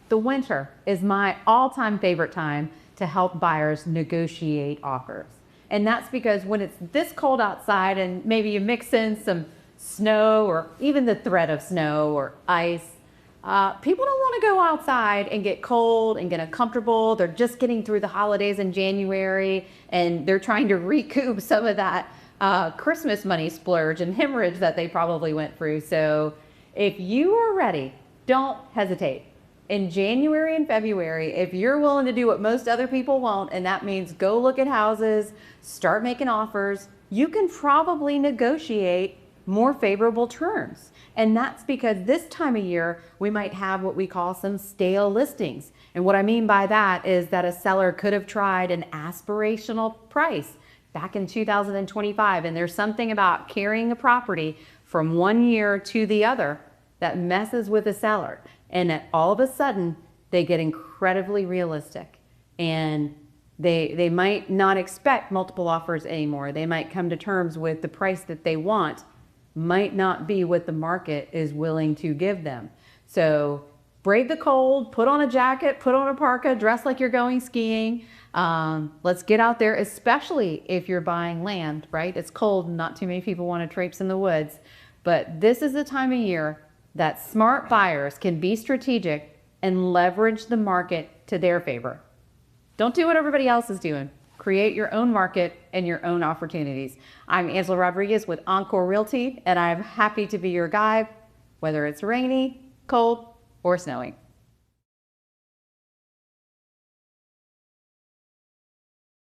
The winter is my all-time favorite time to help buyers negotiate offers. And that's because when it's this cold outside and maybe you mix in some snow or even the threat of snow or ice, people don't want to go outside and get cold and get uncomfortable. They're just getting through the holidays in January and they're trying to recoup some of that Christmas money splurge and hemorrhage that they probably went through. So if you are ready, don't hesitate. In January and February, if you're willing to do what most other people won't, and that means go look at houses, start making offers, you can probably negotiate more favorable terms. And that's because this time of year, we might have what we call some stale listings. And what I mean by that is that a seller could have tried an aspirational price back in 2025. And there's something about carrying a property from one year to the other that messes with a seller. And that all of a sudden, they get incredibly realistic. And they might not expect multiple offers anymore. They might come to terms with the price that they want might not be what the market is willing to give them. So brave the cold, put on a jacket, put on a parka, dress like you're going skiing. Let's get out there, especially if you're buying land, right? It's cold and not too many people want to traipse in the woods. But this is the time of year that smart buyers can be strategic and leverage the market to their favor. Don't do what everybody else is doing. Create your own market and your own opportunities. I'm Angela Rodriguez with Encore Realty, and I'm happy to be your guide, whether it's rainy, cold, or snowing.